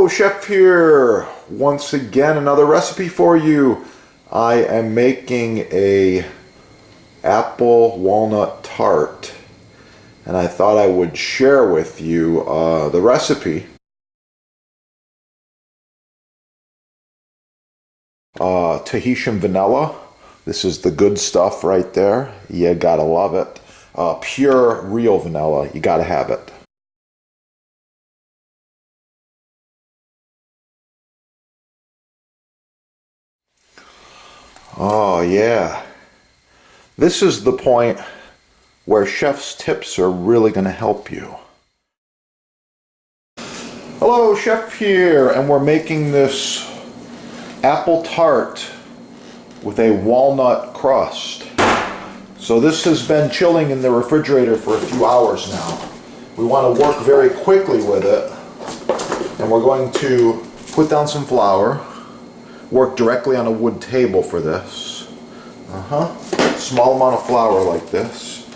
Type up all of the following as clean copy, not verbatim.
Hello, Chef here. Once again, another recipe for you. I am making a apple walnut tart, and I thought I would share with you the recipe. Tahitian vanilla. This is the good stuff right there. You gotta love it. Pure, real vanilla. You gotta have it. Oh yeah. This is the point where chef's tips are really going to help you. Hello, Chef here, and we're making this apple tart with a walnut crust. So this has been chilling in the refrigerator for a few hours now. We want to work very quickly with it, and we're going to put down some flour, work directly on a wood table for this. Small amount of flour like this.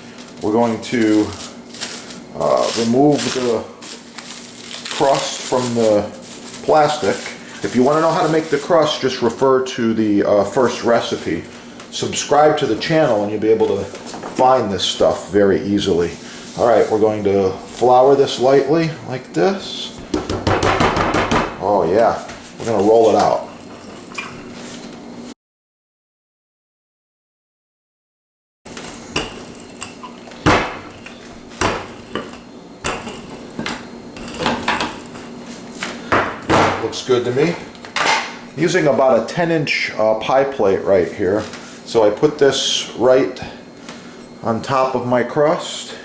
We're going to remove the crust from the plastic. If you want to know how to make the crust, just refer to the first recipe. Subscribe to the channel and you'll be able to find this stuff very easily. Alright, we're going to flour this lightly like this. Oh yeah, we're going to roll it out. Looks good to me. Using about a 10-inch pie plate right here. So I put this right on top of my crust.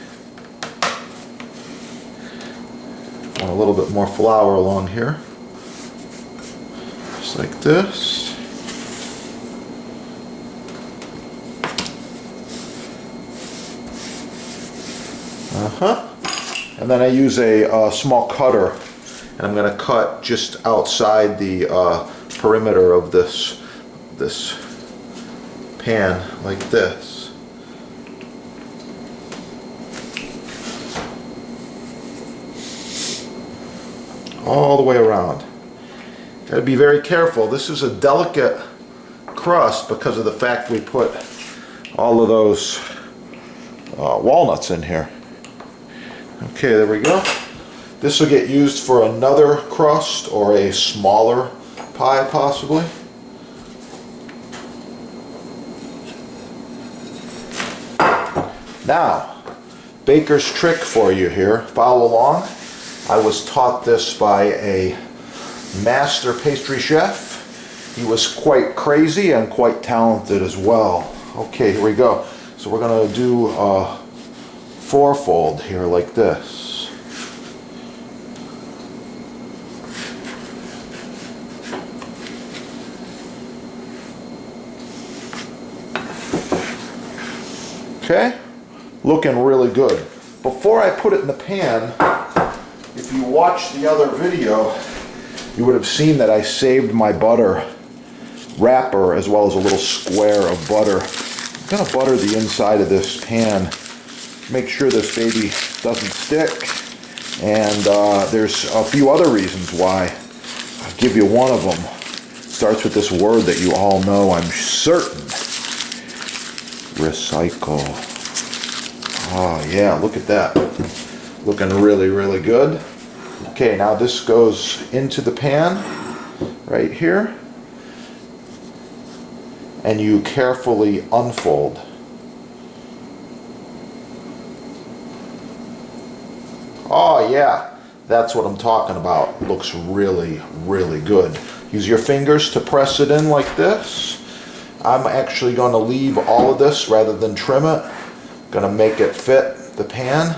Want a little bit more flour along here. Just like this. And then I use a small cutter. And I'm going to cut just outside the perimeter of this pan like this. All the way around. Got to be very careful. This is a delicate crust because of the fact we put all of those walnuts in here. Okay, there we go. This will get used for another crust or a smaller pie possibly. Now, baker's trick for you here. Follow along. I was taught this by a master pastry chef. He was quite crazy and quite talented as well. Okay, here we go. So we're going to do a fourfold here like this. Okay, looking really good. Before I put it in the pan, if you watched the other video, you would have seen that I saved my butter wrapper as well as a little square of butter. I'm going to butter the inside of this pan. Make sure this baby doesn't stick. And there's a few other reasons why. I'll give you one of them. It starts with this word that you all know, I'm certain. Recycle. Oh yeah, look at that. Looking really, really good. Okay, now this goes into the pan right here. And you carefully unfold. Oh yeah, that's what I'm talking about. Looks really, really good. Use your fingers to press it in like this. I'm actually going to leave all of this rather than trim it. Going to make it fit the pan.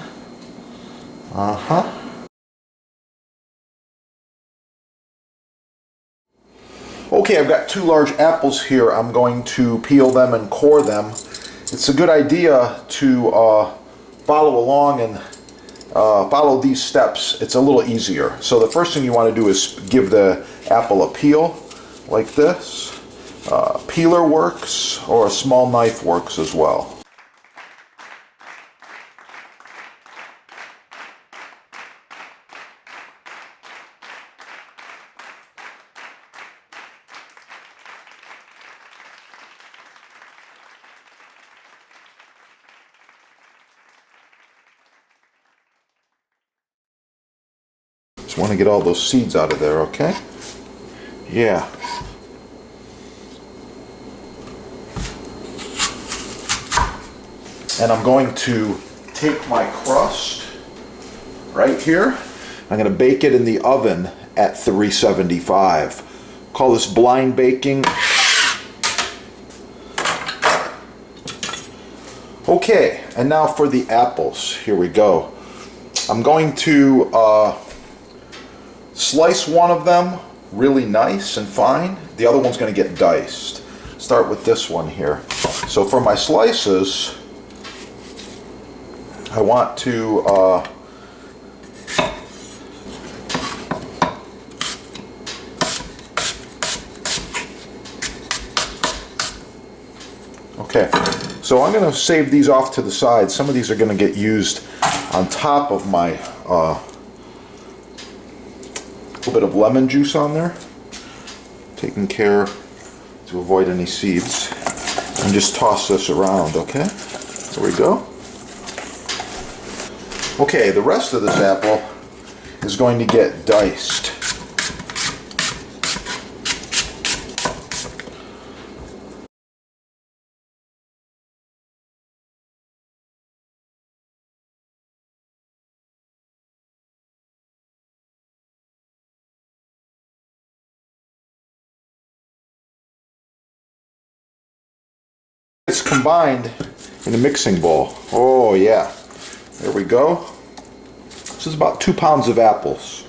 Okay, I've got 2 large apples here. I'm going to peel them and core them. It's a good idea to follow along and follow these steps. It's a little easier. So the first thing you want to do is give the apple a peel like this. Peeler works, or a small knife works as well. Just want to get all those seeds out of there, okay? Yeah. And I'm going to take my crust right here. I'm going to bake it in the oven at 375. Call this blind baking. Okay, and now for the apples. Here we go. I'm going to slice one of them really nice and fine. The other one's going to get diced. Start with this one here. So for my slices, I want to okay, so I'm going to save these off to the side. Some of these are going to get used on top of my little bit of lemon juice on there, taking care to avoid any seeds, and just toss this around. Okay, there we go. Okay, the rest of this apple is going to get diced. It's combined in a mixing bowl. Oh yeah, there we go. This is about 2 pounds of apples.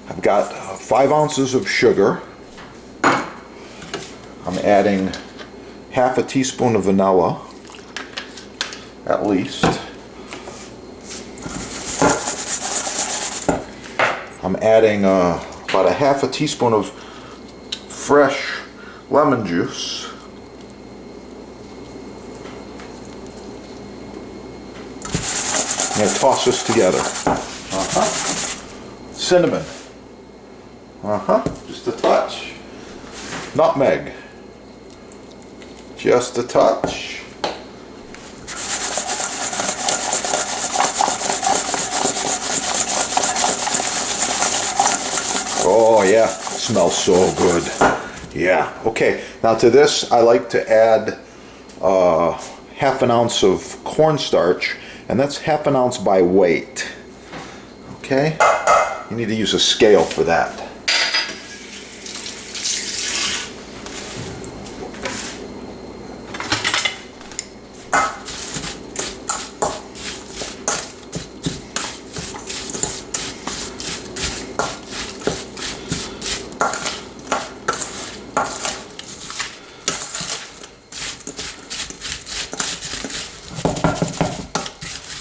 I've got 5 ounces of sugar. I'm adding half a teaspoon of vanilla, at least. I'm adding about a half a teaspoon of fresh lemon juice. I'm going to toss this together. Cinnamon. Just a touch. Nutmeg. Just a touch. Oh yeah, smells so good. Yeah, okay. Now to this I like to add half an ounce of cornstarch, and that's half an ounce by weight. Okay? You need to use a scale for that.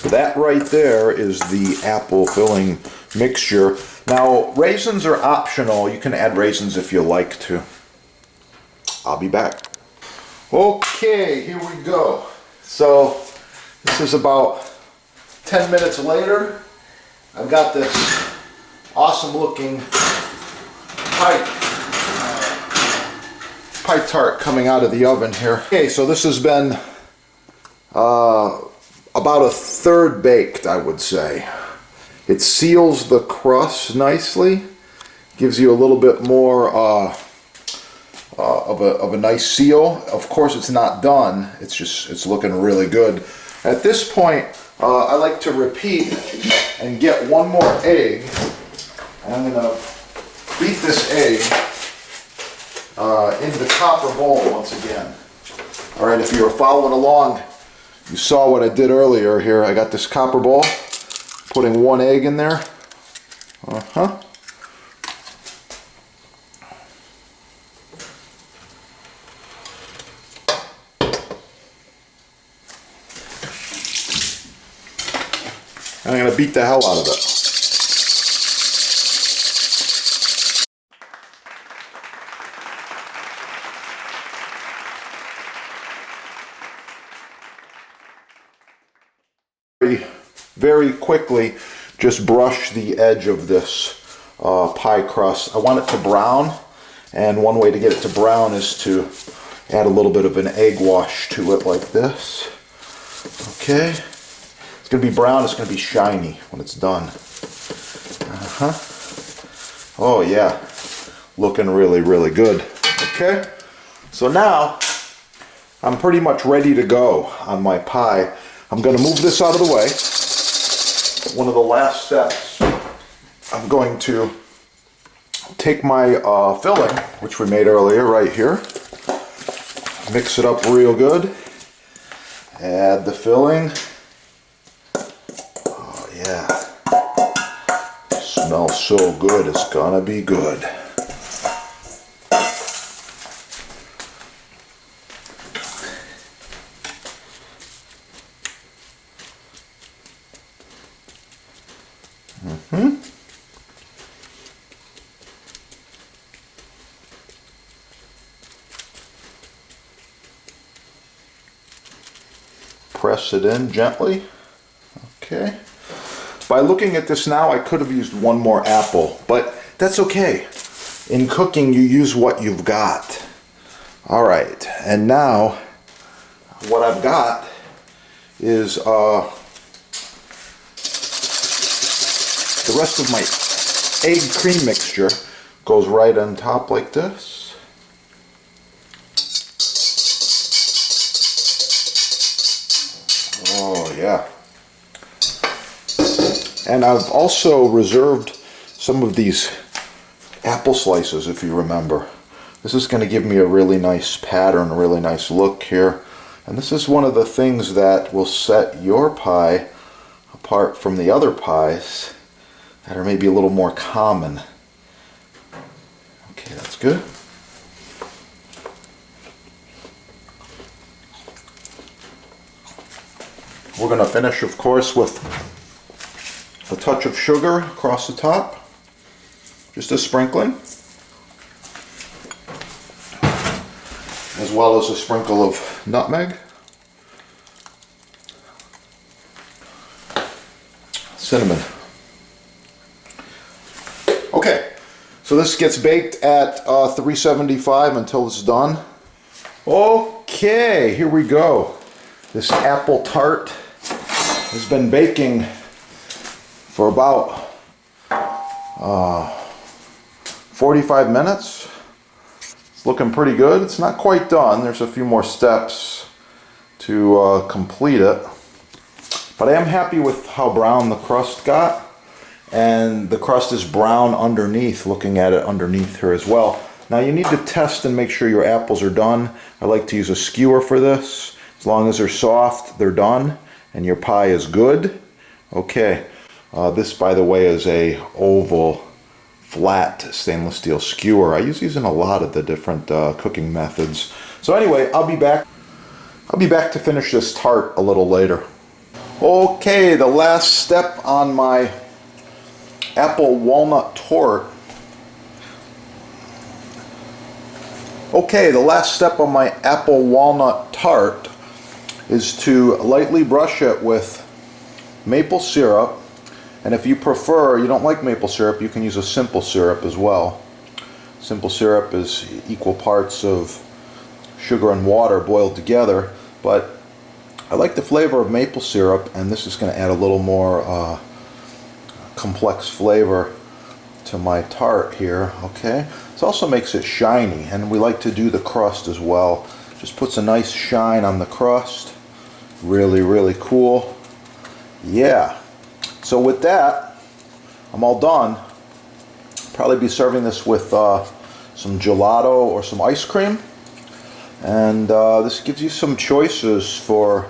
That right there is the apple filling mixture. Now, raisins are optional. You can add raisins if you like to. I'll be back. Okay, here we go. So, this is about 10 minutes later. I've got this awesome looking pie tart coming out of the oven here. Okay, so this has been about a third baked, I would say. It seals the crust nicely, gives you a little bit more of a nice seal. Of course, it's not done. It's looking really good. At this point, I like to repeat and get one more egg. And I'm going to beat this egg in the copper bowl once again. All right, if you were following along, you saw what I did earlier here. I got this copper bowl, putting one egg in there. And I'm going to beat the hell out of it. Very quickly, just brush the edge of this pie crust. I want it to brown, and one way to get it to brown is to add a little bit of an egg wash to it like this. Okay, it's going to be brown, it's going to be shiny when it's done. Oh yeah, looking really, really good. Okay, so now I'm pretty much ready to go on my pie. I'm going to move this out of the way. One of the last steps, I'm going to take my filling, which we made earlier, right here. Mix it up real good. Add the filling. Oh yeah. Smells so good, it's gonna be good. Press it in gently. Okay. By looking at this now, I could have used one more apple, but that's okay. In cooking, you use what you've got. All right, and now what I've got is the rest of my egg cream mixture goes right on top like this. Oh yeah. And I've also reserved some of these apple slices, if you remember. This is going to give me a really nice pattern, a really nice look here. And this is one of the things that will set your pie apart from the other pies that are maybe a little more common. Okay, that's good. We're going to finish, of course, with a touch of sugar across the top. Just a sprinkling. As well as a sprinkle of nutmeg. Cinnamon. Okay, so this gets baked at 375 until it's done. Okay, here we go. This apple tart has been baking for about 45 minutes. It's looking pretty good. It's not quite done. There's a few more steps to complete it. But I am happy with how brown the crust got. And the crust is brown underneath, looking at it underneath here as well. Now you need to test and make sure your apples are done. I like to use a skewer for this. As long as they're soft, they're done, and your pie is good. Okay, this, by the way, is a oval, flat stainless steel skewer. I use these in a lot of the different cooking methods. So anyway, I'll be back to finish this tart a little later. Okay, the last step on my apple walnut tart. Okay, the last step on my apple walnut tart is to lightly brush it with maple syrup. And if you prefer, you don't like maple syrup, you can use a simple syrup as well. Simple syrup is equal parts of sugar and water boiled together, but I like the flavor of maple syrup, and this is going to add a little more complex flavor to my tart here. Okay, this also makes it shiny, and we like to do the crust as well. Just puts a nice shine on the crust. Really, really cool. Yeah. So with that, I'm all done. Probably be serving this with some gelato or some ice cream. And this gives you some choices for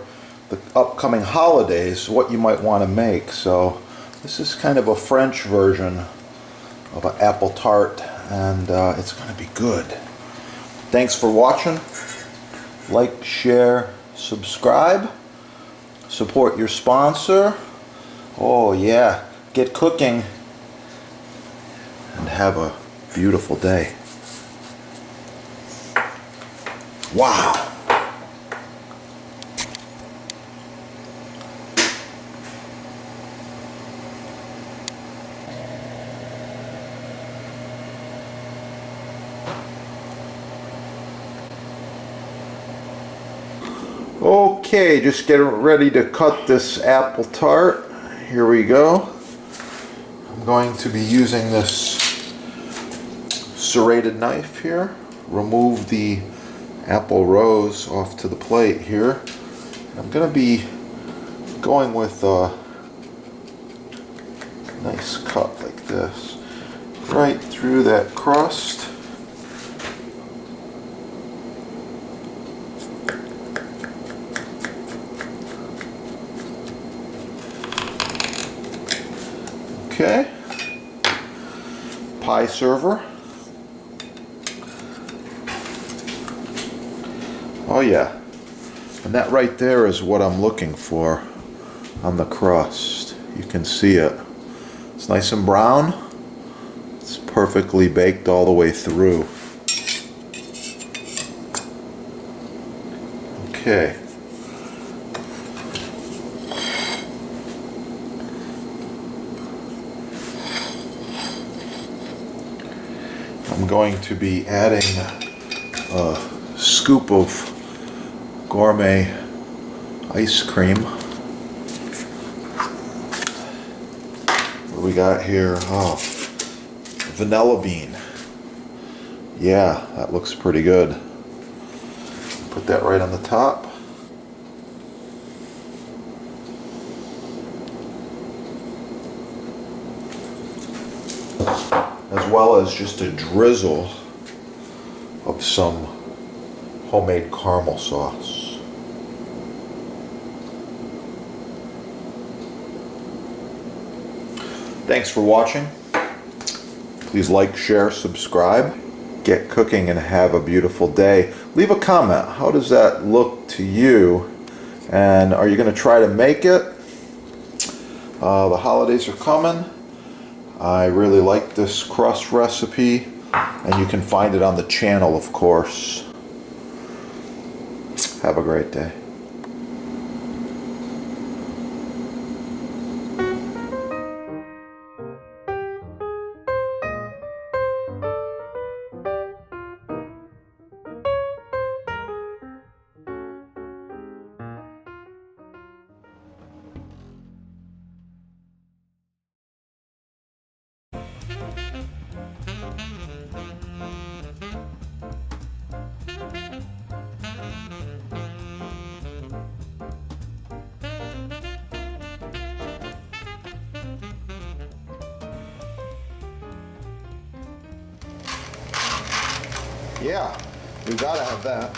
the upcoming holidays, what you might want to make. So this is kind of a French version of an apple tart, and it's going to be good. Thanks for watching. Like, share, subscribe. Support your sponsor. Oh yeah, get cooking and have a beautiful day. Wow. Okay, just get ready to cut this apple tart. Here we go. I'm going to be using this serrated knife here. Remove the apple rose off to the plate here. I'm going to be going with a nice cut like this, right through that crust. Okay, pie server. Oh yeah, and that right there is what I'm looking for on the crust. You can see it. It's nice and brown. It's perfectly baked all the way through. Okay. I'm going to be adding a scoop of gourmet ice cream. What do we got here? Oh, vanilla bean. Yeah, that looks pretty good. Put that right on the top. As well as just a drizzle of some homemade caramel sauce. Thanks for watching. Please like, share, subscribe. Get cooking and have a beautiful day. Leave a comment. How does that look to you? And are you going to try to make it? The holidays are coming. I really like this crust recipe, and you can find it on the channel, of course. Have a great day. Yeah, you gotta have that.